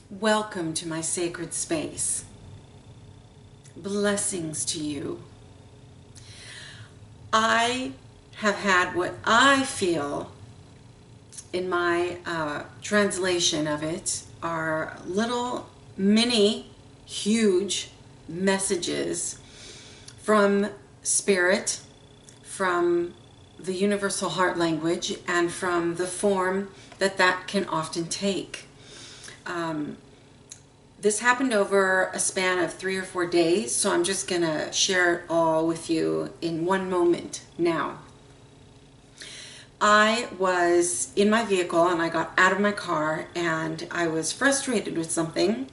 Welcome to my sacred space. Blessings to you. I have had what I feel in my translation of it are little mini huge messages from spirit, from the universal heart language, and from the form that can often take. This happened over a span of 3 or 4 days, so I'm just going to share it all with you in one moment now. I was in my vehicle and I got out of my car and I was frustrated with something,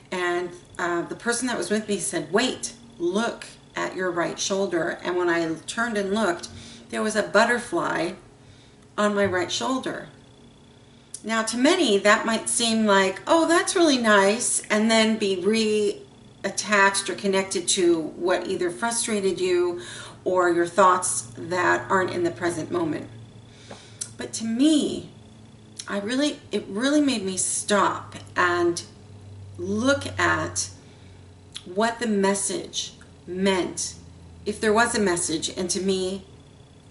and the person that was with me said, "Wait, look at your right shoulder." And when I turned and looked, there was a butterfly on my right shoulder. Now, to many, that might seem like, oh, that's really nice, and then be reattached or connected to what either frustrated you or your thoughts that aren't in the present moment. But to me, it really made me stop and look at what the message meant, if there was a message. And to me,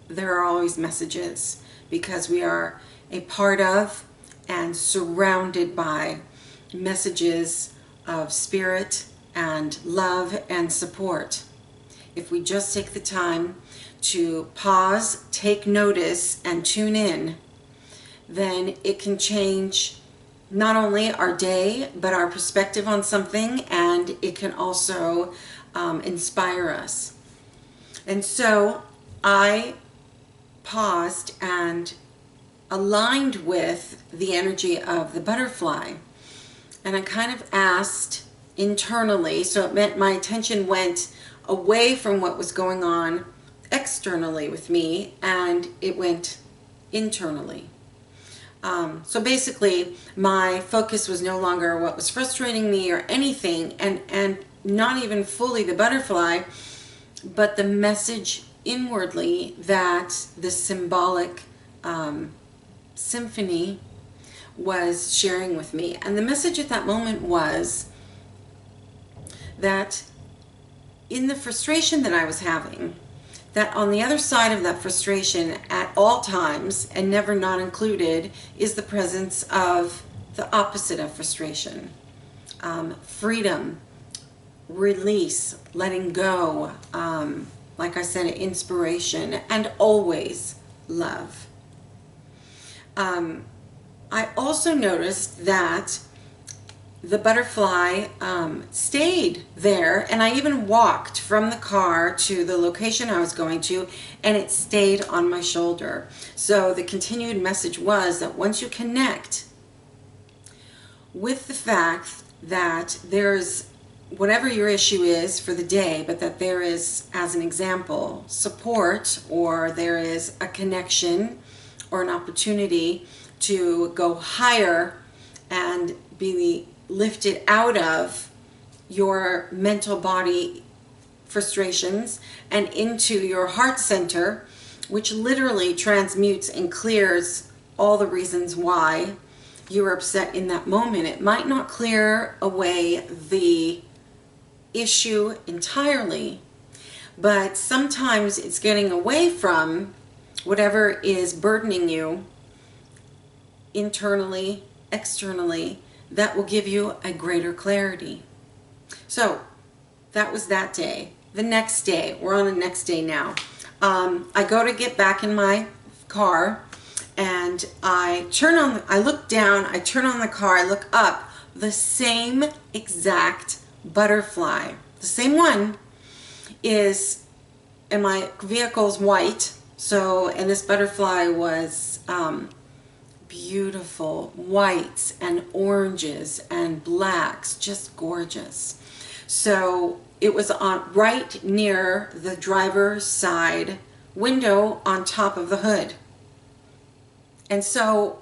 there are always messages, because we are a part of and surrounded by messages of spirit and love and support. If we just take the time to pause, take notice, and tune in, then it can change not only our day, but our perspective on something, and it can also inspire us. And so I paused and aligned with the energy of the butterfly, and I kind of asked internally, so it meant my attention went away from what was going on externally with me and it went internally. So basically my focus was no longer what was frustrating me or anything, and not even fully the butterfly, but the message inwardly that the symbolic symphony was sharing with me. And the message at that moment was that in the frustration that I was having, that on the other side of that frustration at all times, and never not included, is the presence of the opposite of frustration. Freedom, release, letting go, like I said, inspiration, and always love. I also noticed that the butterfly stayed there, and I even walked from the car to the location I was going to, and it stayed on my shoulder. So the continued message was that once you connect with the fact that there's whatever your issue is for the day, but that there is, as an example, support, or there is a connection or an opportunity to go higher and be lifted out of your mental body frustrations and into your heart center, which literally transmutes and clears all the reasons why you're upset in that moment. It might not clear away the issue entirely, but sometimes it's getting away from whatever is burdening you internally, externally, that will give you a greater clarity. So that was that day. The next day, we're on the next day now. I go to get back in my car, and I look down, I turn on the car, I look up, the same exact butterfly, the same one is, and my vehicle's white, so, and this butterfly was beautiful whites and oranges and blacks, just gorgeous. So it was on right near the driver's side window on top of the hood. And so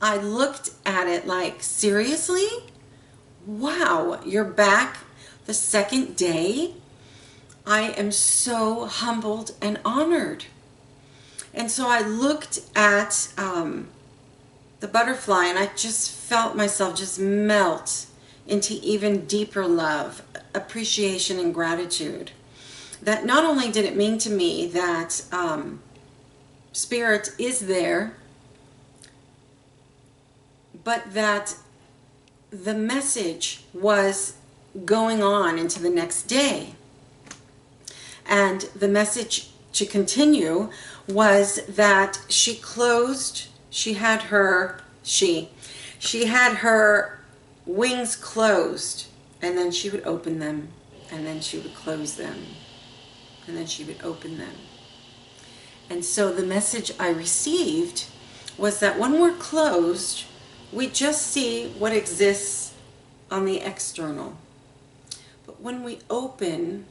I looked at it like, seriously? Wow, you're back the second day? I am so humbled and honored. And so I looked at the butterfly, and I just felt myself just melt into even deeper love, appreciation, and gratitude. That not only did it mean to me that Spirit is there, but that the message was going on into the next day. And the message to continue was that she had her wings closed, and then she would open them, and then she would close them, and then she would open them. And so the message I received was that when we're closed, we just see what exists on the external. But when we open,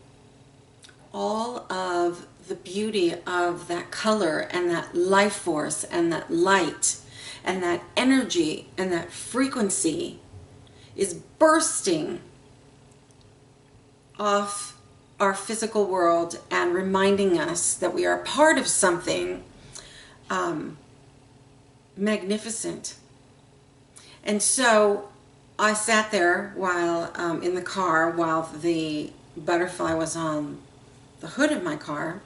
all of the beauty of that color and that life force and that light and that energy and that frequency is bursting off our physical world and reminding us that we are a part of something magnificent. And so I sat there while in the car while the butterfly was on the hood of my car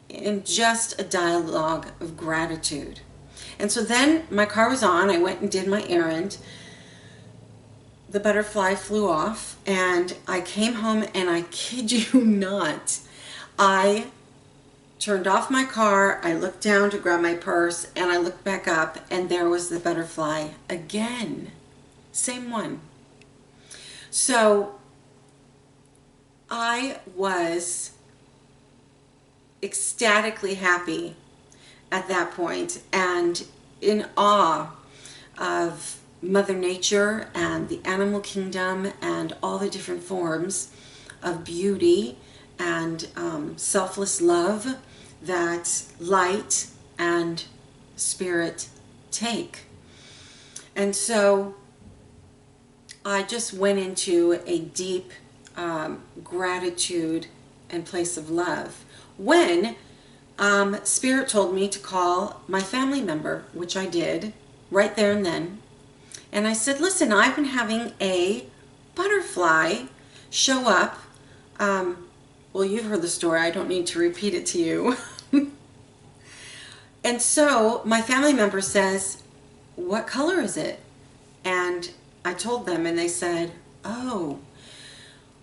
in just a dialogue of gratitude. And so then my car was on, I went and did my errand. The butterfly flew off, and I came home, and I kid you not, I turned off my car, I looked down to grab my purse, and I looked back up, and there was the butterfly again. Same one. So I was ecstatically happy at that point and in awe of Mother Nature and the animal kingdom and all the different forms of beauty and selfless love that light and spirit take. And so I just went into a deep gratitude and place of love when Spirit told me to call my family member, which I did right there and then. And I said, listen, I've been having a butterfly show up. Well, you've heard the story. I don't need to repeat it to you. And so my family member says, what color is it? And I told them, and they said, oh,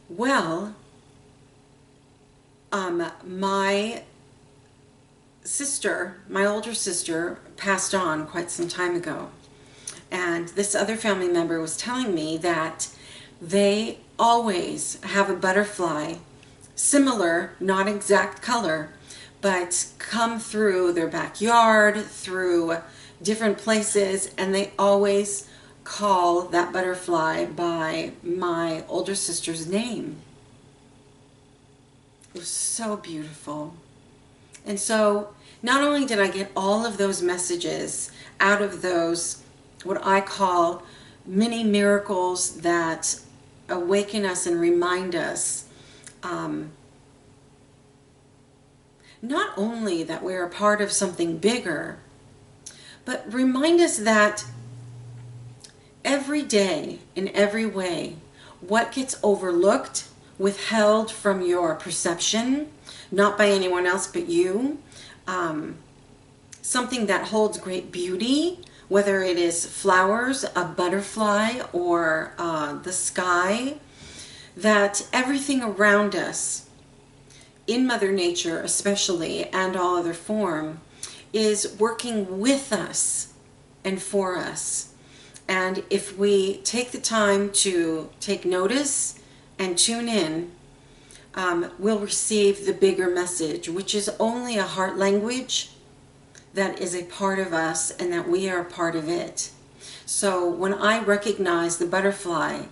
well, my sister, my older sister, passed on quite some time ago. And this other family member was telling me that they always have a butterfly, similar, not exact color, but come through their backyard, through different places, and they always call that butterfly by my older sister's name. It was so beautiful. And so not only did I get all of those messages out of those, what I call mini miracles that awaken us and remind us not only that we're a part of something bigger, but remind us that every day, in every way, what gets overlooked, withheld from your perception, not by anyone else but you, something that holds great beauty, whether it is flowers, a butterfly, or the sky, that everything around us, in Mother Nature especially, and all other form, is working with us and for us. And if we take the time to take notice and tune in, we'll receive the bigger message, which is only a heart language that is a part of us and that we are a part of it. So when I recognize the butterfly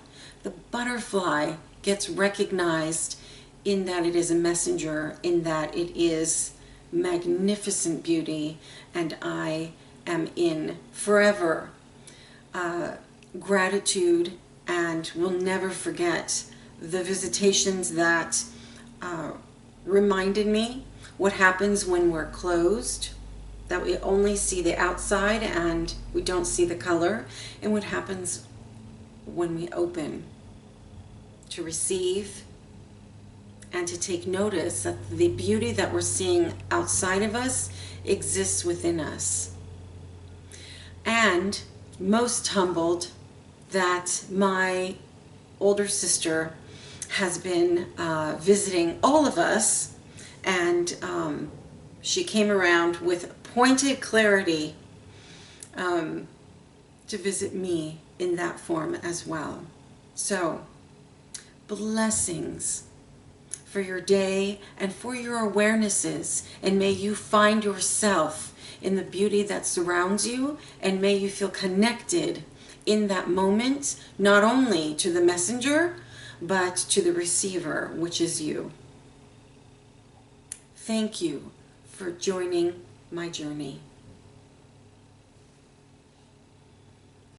gets recognized in that it is a messenger, in that it is magnificent beauty, and I am in forever gratitude, and will never forget the visitations that reminded me what happens when we're closed that we only see the outside and we don't see the color, and what happens when we open to receive and to take notice that the beauty that we're seeing outside of us exists within us. And most humbled that my older sister has been visiting all of us, and she came around with pointed clarity to visit me in that form as well. So, blessings for your day and for your awarenesses, and may you find yourself in the beauty that surrounds you, and may you feel connected in that moment, not only to the messenger, but to the receiver, which is you. Thank you for joining my journey.